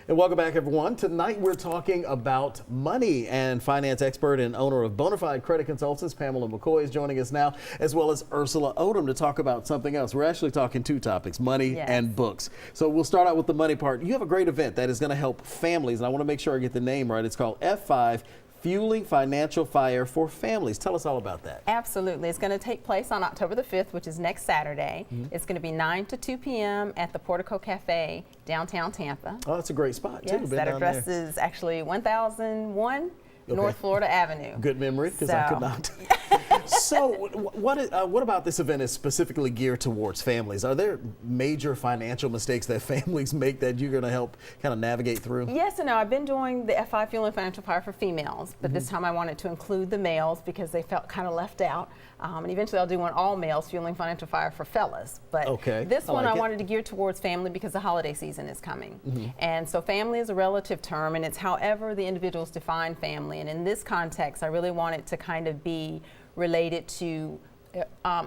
And welcome back, everyone. Tonight we're talking about money, and finance expert and owner of Bonafide Credit Consultants, Pamela McCoy, is joining us now, as well as Ursula Odom, to talk about something else. We're actually talking two topics, money and books. So we'll start out with the money part. You have a great event that is going to help families, and I want to make sure I get the name right. It's called F5, Fueling Financial Fire for Families. Tell us all about that. Absolutely. It's going to take place on October the 5th, which is next Saturday. It's going to be 9 to 2 p.m. at the Portico Cafe, downtown Tampa. Oh, that's a great spot, too. Yes, that address is actually 1001 North Florida Avenue. Good memory, because I could not. So what about this event is specifically geared towards families? Are there major financial mistakes that families make that you're going to help kind of navigate through? Yes and no. I've been doing the F5 Fueling Financial Fire for females, but this time I wanted to include the males because they felt kind of left out. And eventually I'll do one all males Fueling Financial Fire for fellas. But this one I wanted to gear towards family because the holiday season is coming. And so family is a relative term, and it's however the individuals define family. And in this context, I really want it to kind of be related to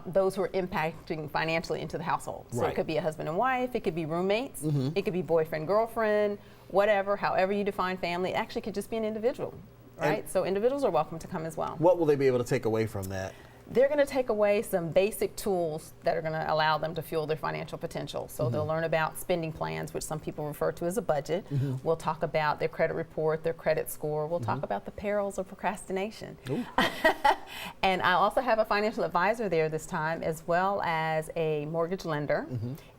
those who are impacting financially into the household. So it could be a husband and wife, it could be roommates, it could be boyfriend, girlfriend, whatever, however you define family. It actually could just be an individual, right? And so individuals are welcome to come as well. What will they be able to take away from that? They're going to take away some basic tools that are going to allow them to fuel their financial potential. So they'll learn about spending plans, which some people refer to as a budget. We'll talk about their credit report, their credit score. We'll talk about the perils of procrastination. And I also have a financial advisor there this time, as well as a mortgage lender.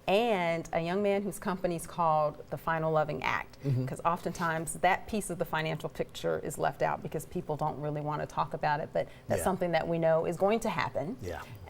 And a young man whose company is called the Final Loving Act, because oftentimes that piece of the financial picture is left out because people don't really want to talk about it, but that's something that we know is going to happen.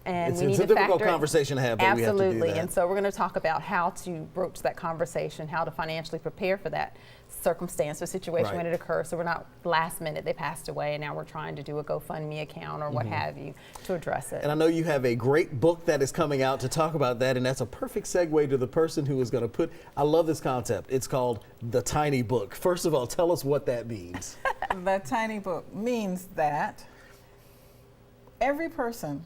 And it's a difficult conversation to have, but we have to do that. And so we're going to talk about how to broach that conversation, how to financially prepare for that circumstance or situation when it occurs, so we're not last minute, they passed away and now we're trying to do a GoFundMe account or what have you to address it. And I know you have a great book that is coming out to talk about that, and that's a perfect segue to the person who is going to put, I love this concept, it's called The Tiny Book. First of all, tell us what that means. The Tiny Book means that every person,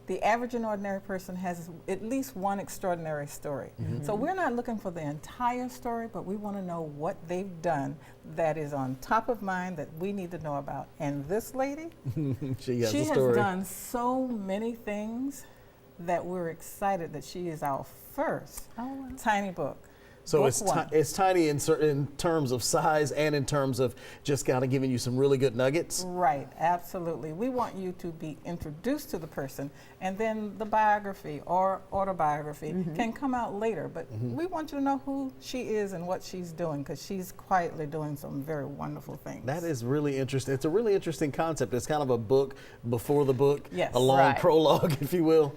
the average and ordinary person, has at least one extraordinary story. So we're not looking for the entire story, but we want to know what they've done that is on top of mind that we need to know about. And this lady, she has done so many things that we're excited that she is our first tiny book. So it's tiny in terms of size and in terms of just kind of giving you some really good nuggets? Right, absolutely. We want you to be introduced to the person, and then the biography or autobiography can come out later. But we want you to know who she is and what she's doing, because she's quietly doing some very wonderful things. That is really interesting. It's a really interesting concept. It's kind of a book before the book, a long prologue, if you will.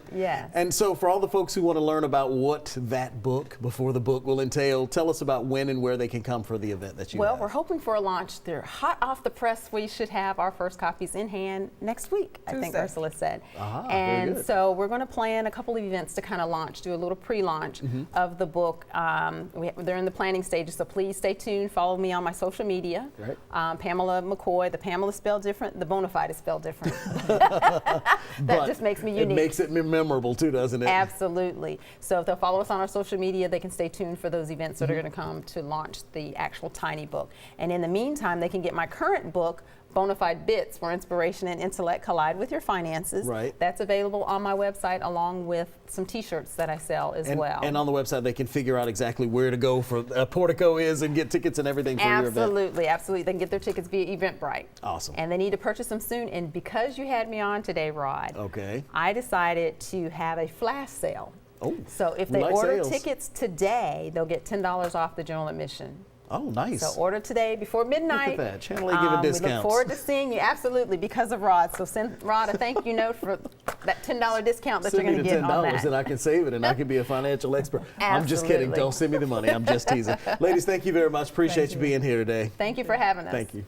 And so for all the folks who want to learn about what that book, before the book, will entail, tell us about when and where they can come for the event that you have. Well, we're hoping for a launch. They're hot off the press. We should have our first copies in hand next week, I think Ursula said. And so we're going to plan a couple of events to kind of launch, do a little pre-launch of the book. They're in the planning stages, so please stay tuned. Follow me on my social media. Pamela McCoy. The Pamela is spelled different. The Bonafide is spelled different. That just makes me unique. It makes it memorable too, doesn't it? Absolutely. So if they'll follow us on our social media, they can stay tuned for those events that are going to come to launch the actual tiny book. And in the meantime, they can get my current book, Bonafide Bits, where inspiration and intellect collide with your finances. That's available on my website, along with some t-shirts that I sell as well. And on the website, they can figure out exactly where to go for Portico is and get tickets and everything for your event. Absolutely. They can get their tickets via Eventbrite. Awesome. And they need to purchase them soon. And because you had me on today, Rod, I decided to have a flash sale. So if they order tickets today, they'll get $10 off the general admission. Oh, nice. So order today before midnight. Look at that. Channel A giving discounts. We look forward to seeing you, absolutely, because of Rod. So send Rod a thank you note for that $10 discount that you're going to get on that. $10 and I can save it and I can be a financial expert. I'm just kidding. Don't send me the money. I'm just teasing. Ladies, thank you very much. Appreciate you being here today. Thank you for having us. Thank you.